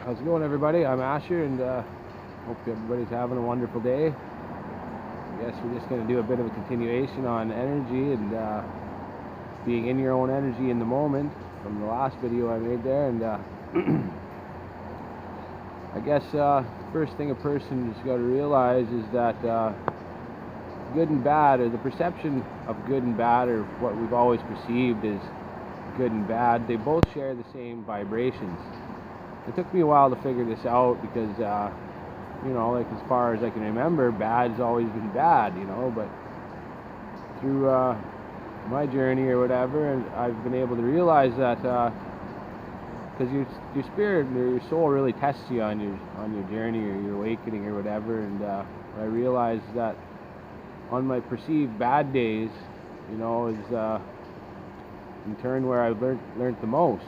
How's it going, everybody? I'm Asher, and hope everybody's having a wonderful day. I guess we're just going to do a bit of a continuation on energy and being in your own energy in the moment from the last video I made there. And I guess first thing a person's got to realize is that good and bad, or the perception of good and bad, or what we've always perceived as good and bad, they both share the same vibrations. It took me a while to figure this out because, like as far as I can remember, bad's always been bad, but through my journey or whatever, and I've been able to realize that because your spirit or your soul really tests you on your journey or your awakening or whatever, and I realized that on my perceived bad days, is in turn where I've learned the most,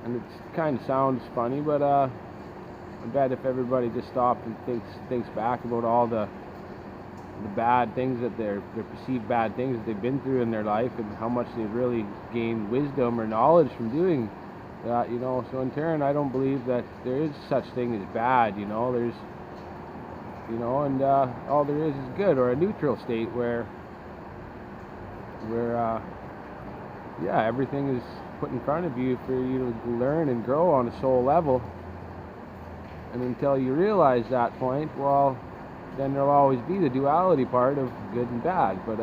And it kind of sounds funny, but I bet if everybody just stopped and thinks back about all the bad things that their perceived bad things that they've been through in their life, and how much they've really gained wisdom or knowledge from doing that, So in turn, I don't believe that there is such thing as bad, There's, and all there is good, or a neutral state where everything is put in front of you for you to learn and grow on a soul level. And until you realize that point, well, then there'll always be the duality part of good and bad. But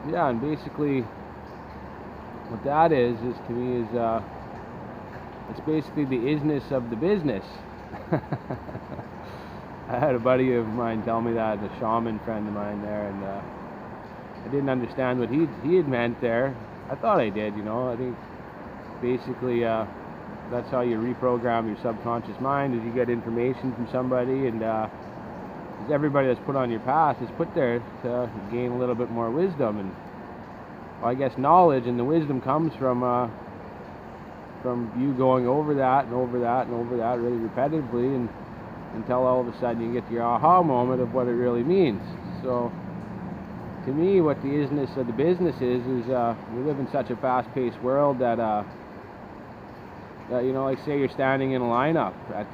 and basically what that is to me is it's basically the isness of the business. I had a buddy of mine tell me that, a shaman friend of mine there, and I didn't understand what he had meant there. I thought I did, I think basically that's how you reprogram your subconscious mind, is you get information from somebody, and everybody that's put on your path is put there to gain a little bit more wisdom. And I guess knowledge and the wisdom comes from you going over that and over that and over that really repetitively, and until all of a sudden you get to your aha moment of what it really means. So to me, what the isness of the business is we live in such a fast-paced world that like say you're standing in a lineup at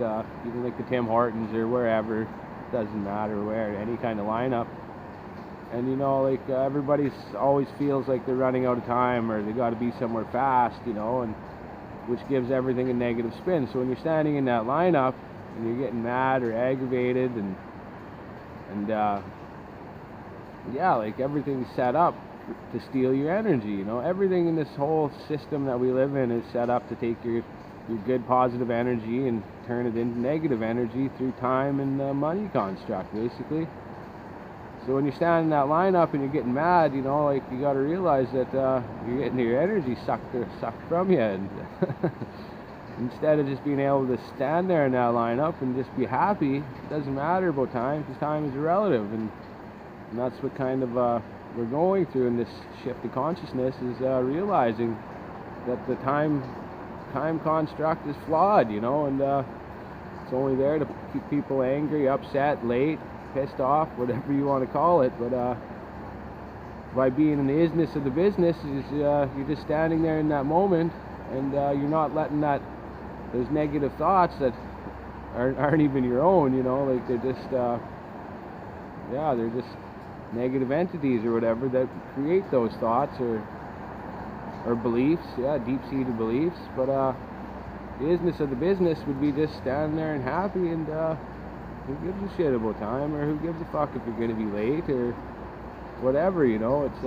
even like the Tim Hortons or wherever, doesn't matter where, any kind of lineup, and everybody always feels like they're running out of time, or they got to be somewhere fast, and which gives everything a negative spin. So when you're standing in that lineup and you're getting mad or aggravated, and like everything's set up to steal your energy, everything in this whole system that we live in is set up to take your good positive energy and turn it into negative energy through time and the money construct, basically. So when you're standing in that lineup and you're getting mad, you got to realize that you're getting your energy sucked from you, and instead of just being able to stand there in that lineup and just be happy, it doesn't matter about time, because time is relative, and that's what kind of we're going through in this shift of consciousness, is realizing that the time construct is flawed, and it's only there to keep people angry, upset, late, pissed off, whatever you want to call it. But by being in the isness of the business, is you're just standing there in that moment, and you're not letting those negative thoughts that aren't even your own, like they're just they're just negative entities or whatever that create those thoughts or beliefs, deep-seated beliefs. But the isness of the business would be just standing there and happy, and who gives a shit about time, or who gives a fuck if you're going to be late or whatever, It's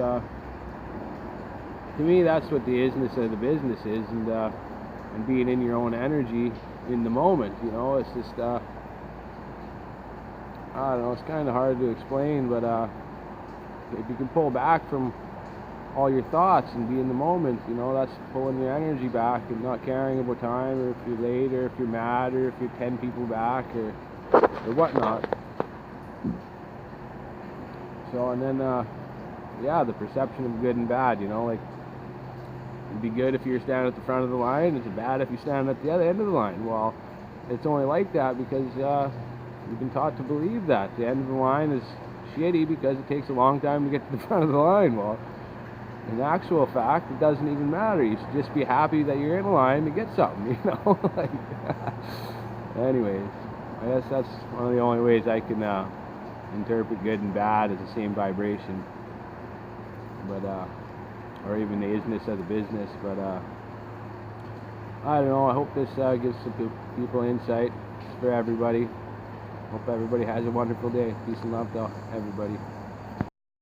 to me, that's what the isness of the business is, and being in your own energy in the moment, It's just I don't know, it's kind of hard to explain, but if you can pull back from all your thoughts and be in the moment, that's pulling your energy back and not caring about time, or if you're late, or if you're mad, or if you're 10 people back, or whatnot. So, and then the perception of good and bad, like it'd be good if you're standing at the front of the line, it's bad if you're standing at the other end of the line. Well, it's only like that because we've been taught to believe that the end of the line is shitty because it takes a long time to get to the front of the line. Well, in actual fact, it doesn't even matter. You should just be happy that you're in line to get something, you know? Like, anyways, I guess that's one of the only ways I can interpret good and bad as the same vibration. But, or even the isness of the business. But, I don't know. I hope this gives some people insight for everybody. Hope everybody has a wonderful day. Peace and love to everybody.